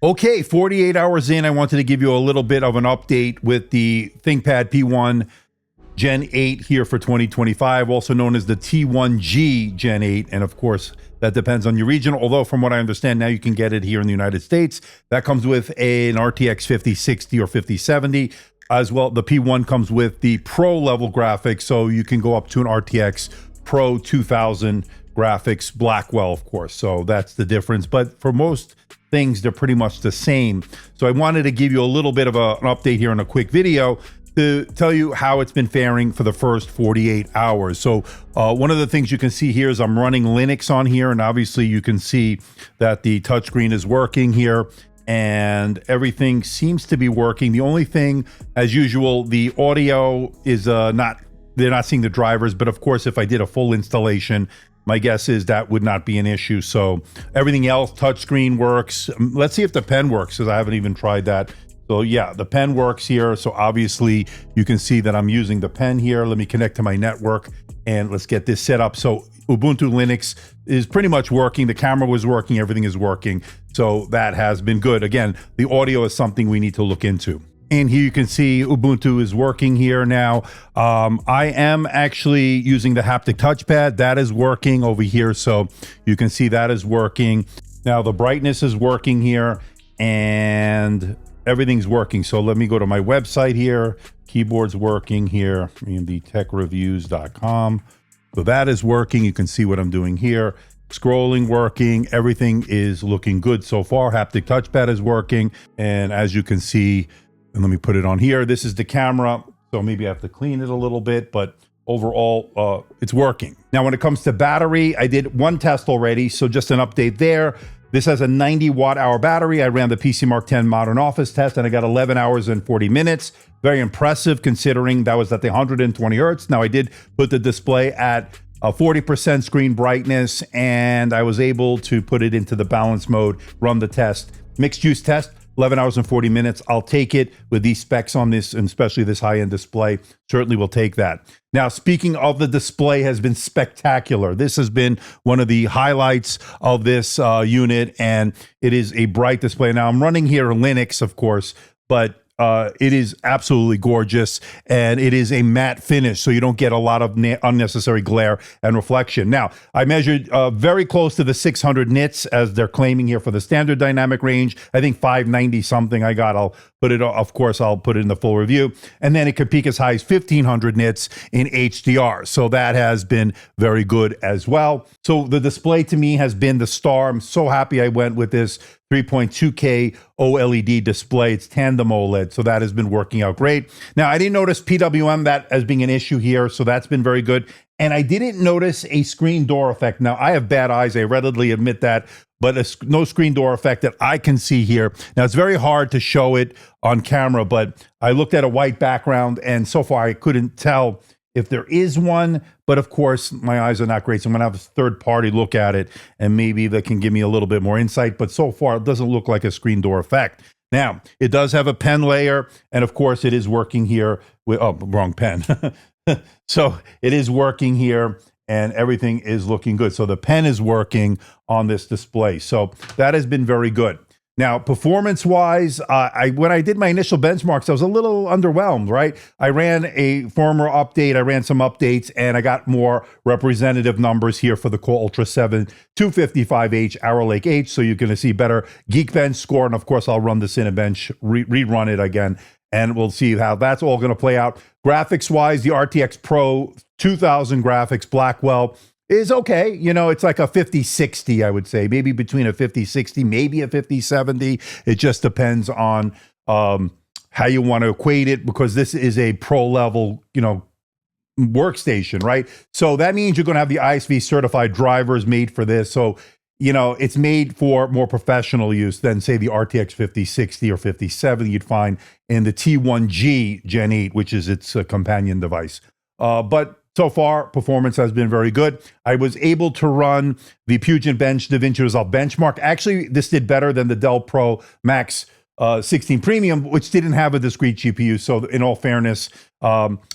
Okay, 48 hours in, I wanted to give you a little bit of an update with the ThinkPad P1 Gen 8 here for 2025, also known as the T1g Gen 8. And of course, that depends on your region. Although from what I understand, now you can get it here in the United States. That comes with an RTX 5060 or 5070. As well, the P1 comes with the Pro level graphics, so you can go up to an RTX Pro 2000 graphics, Blackwell, of course. So that's the difference. But for most things, they're pretty much the same. So I wanted to give you a little bit of an update here in a quick video to tell you how it's been faring for the first 48 hours. So one of the things you can see here is I'm running Linux on here, and obviously you can see that the touchscreen is working here and everything seems to be working. The only thing, as usual, the audio is they're not seeing the drivers, but of course, if I did a full installation, my guess is that would not be an issue. So everything else, touchscreen works. Let's see if the pen works, because I haven't even tried that. So yeah, the pen works here. So obviously you can see that I'm using the pen here. Let me connect to my network and let's get this set up. So Ubuntu Linux is pretty much working. The camera was working, everything is working. So that has been good. Again, the audio is something we need to look into. And here you can see Ubuntu is working here now. I am actually using the haptic touchpad. That is working over here. So you can see that is working. Now the brightness is working here and everything's working. So let me go to my website here. Keyboard's working here, amdtechreviews.com. So that is working. You can see what I'm doing here. Scrolling working. Everything is looking good so far. Haptic touchpad is working. And as you can see, and let me put it on here. This is the camera. So maybe I have to clean it a little bit, but overall, it's working. Now, when it comes to battery, I did one test already. So just an update there. This has a 90 watt hour battery. I ran the PC Mark 10 Modern Office test and I got 11 hours and 40 minutes. Very impressive considering that was at the 120 hertz. Now I did put the display at 40% screen brightness and I was able to put it into the balance mode, run the test, mixed use test. 11 hours and 40 minutes. I'll take it with these specs on this, and especially this high-end display. Certainly will take that. Now, speaking of the display, has been spectacular. This has been one of the highlights of this unit, and it is a bright display. Now, I'm running here Linux, of course, but it is absolutely gorgeous, and it is a matte finish, so you don't get a lot of unnecessary glare and reflection. Now, I measured very close to the 600 nits, as they're claiming here for the standard dynamic range. I think 590 something I got. I'll put it, of course, I'll put it in the full review. And then it could peak as high as 1500 nits in HDR. So that has been very good as well. So the display to me has been the star. I'm so happy I went with this 3.2K OLED display. It's tandem OLED, so that has been working out great. Now, I didn't notice PWM that as being an issue here, so that's been very good. And I didn't notice a screen door effect. Now, I have bad eyes, I readily admit that, but no screen door effect that I can see here. Now, it's very hard to show it on camera, but I looked at a white background, and so far I couldn't tell if there is one, but of course, my eyes are not great, so I'm gonna have a third party look at it, and maybe that can give me a little bit more insight, but so far, it doesn't look like a screen door effect. Now, it does have a pen layer, and of course, it is working here with, oh, wrong pen. So it is working here, and everything is looking good. So the pen is working on this display, so that has been very good. Now, performance-wise, when I did my initial benchmarks, I was a little underwhelmed, right? I ran a firmware update, I ran some updates, and I got more representative numbers here for the Core Ultra 7 255H Arrow Lake H, so you're going to see better Geekbench score, and of course, I'll run this in a bench, rerun it again, and we'll see how that's all going to play out. Graphics-wise, the RTX Pro 2000 graphics Blackwell is okay. You know, it's like a 5060, I would say, maybe between a 5060, maybe a 5070. It just depends on how you want to equate it, because this is a pro level, you know, workstation, right? So that means you're going to have the ISV certified drivers made for this. So, you know, it's made for more professional use than, say, the RTX 5060 or 5070 you'd find in the T1g Gen 8, which is its companion device. But so far, performance has been very good. I was able to run the Puget Bench DaVinci Resolve benchmark. Actually, this did better than the Dell Pro Max 16 Premium, which didn't have a discrete GPU. So in all fairness,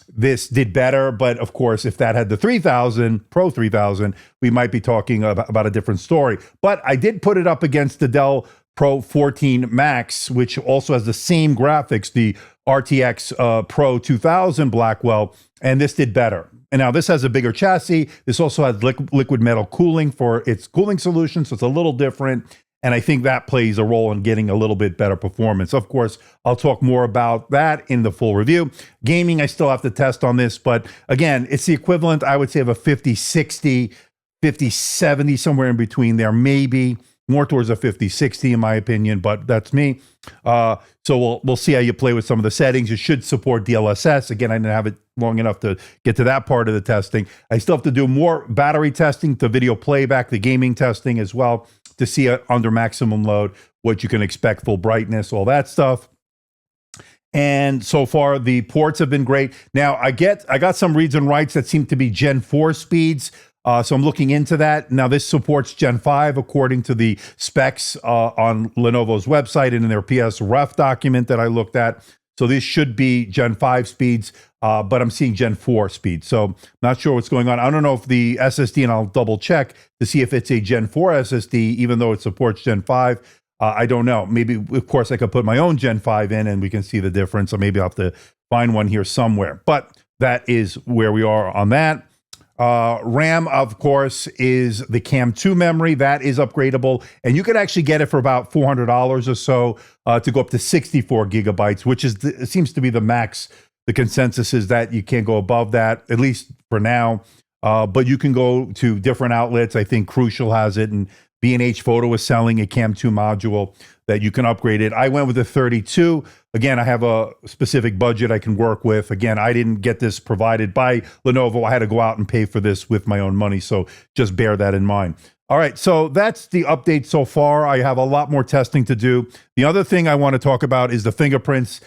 this did better. But of course, if that had the 3000, Pro 3000, we might be talking about a different story. But I did put it up against the Dell Pro 14 Max, which also has the same graphics, the RTX Pro 2000 Blackwell, and this did better. And now this has a bigger chassis. This also has liquid metal cooling for its cooling solution, so it's a little different. And I think that plays a role in getting a little bit better performance. Of course, I'll talk more about that in the full review. Gaming, I still have to test on this, but again, it's the equivalent, I would say, of a 5060, 5070, somewhere in between there, maybe more towards a 5060 in my opinion, but that's me. So we'll see how you play with some of the settings. You should support DLSS. Again, I didn't have it long enough to get to that part of the testing. I still have to do more battery testing, the video playback, the gaming testing as well, to see under maximum load what you can expect, full brightness, all that stuff. And so far, the ports have been great. Now, I got some reads and writes that seem to be Gen 4 speeds. So I'm looking into that. Now, this supports Gen 5 according to the specs on Lenovo's website and in their PS ref document that I looked at. So this should be Gen 5 speeds, but I'm seeing Gen 4 speeds. So not sure what's going on. I don't know if the SSD, and I'll double check to see if it's a Gen 4 SSD, even though it supports Gen 5. I don't know. Maybe, of course, I could put my own Gen 5 in and we can see the difference. Or maybe I'll have to find one here somewhere. But that is where we are on that. RAM, of course, is the Cam 2 memory. That is upgradable. And you could actually get it for about $400 or so to go up to 64 gigabytes, which is it seems to be the max. The consensus is that you can't go above that, at least for now. But you can go to different outlets. I think Crucial has it, and B&H Photo is selling a Cam 2 module that you can upgrade it. I went with a 32. Again, I have a specific budget I can work with. Again, I didn't get this provided by Lenovo. I had to go out and pay for this with my own money, so just bear that in mind. All right, so that's the update so far. I have a lot more testing to do. The other thing I want to talk about is the fingerprints.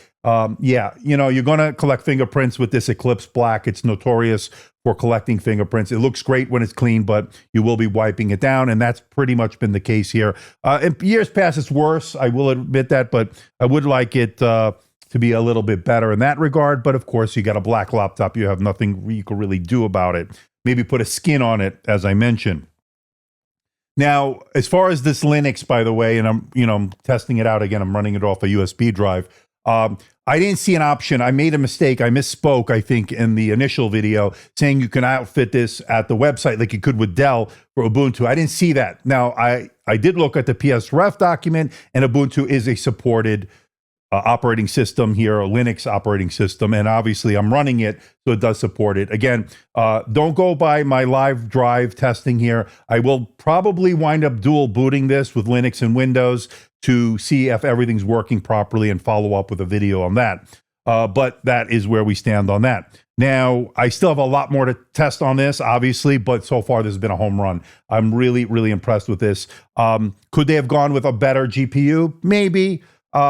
Yeah, you know, you're going to collect fingerprints with this Eclipse Black. It's notorious for collecting fingerprints. It looks great when it's clean, but you will be wiping it down, and that's pretty much been the case here. In years past, it's worse. I will admit that, but I would like it to be a little bit better in that regard. But of course, you got a black laptop. You have nothing you can really do about it. Maybe put a skin on it, as I mentioned. Now, as far as this Linux, by the way, and I'm testing it out again. I'm running it off a USB drive. I didn't see an option. I made a mistake. I misspoke, I think, in the initial video, saying you can outfit this at the website like you could with Dell for Ubuntu. I didn't see that. Now, I did look at the PS Ref document, and Ubuntu is a supported operating system here, a Linux operating system, and obviously I'm running it, so it does support it. Again, don't go by my live drive testing here. I will probably wind up dual booting this with Linux and Windows to see if everything's working properly and follow up with a video on that. But that is where we stand on that. Now, I still have a lot more to test on this, obviously, but so far this has been a home run. I'm really, really impressed with this. Could they have gone with a better GPU? Maybe.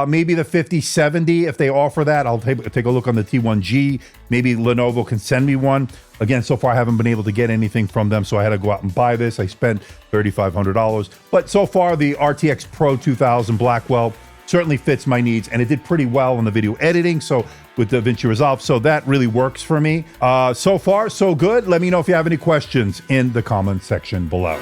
Maybe the 5070, if they offer that. I'll take a look on the T1g. Maybe Lenovo can send me one. Again, so far I haven't been able to get anything from them, so I had to go out and buy this. I spent $3,500. But so far, the RTX Pro 2000 Blackwell certainly fits my needs, and it did pretty well in the video editing, so with DaVinci Resolve, so that really works for me. So far, so good. Let me know if you have any questions in the comment section below.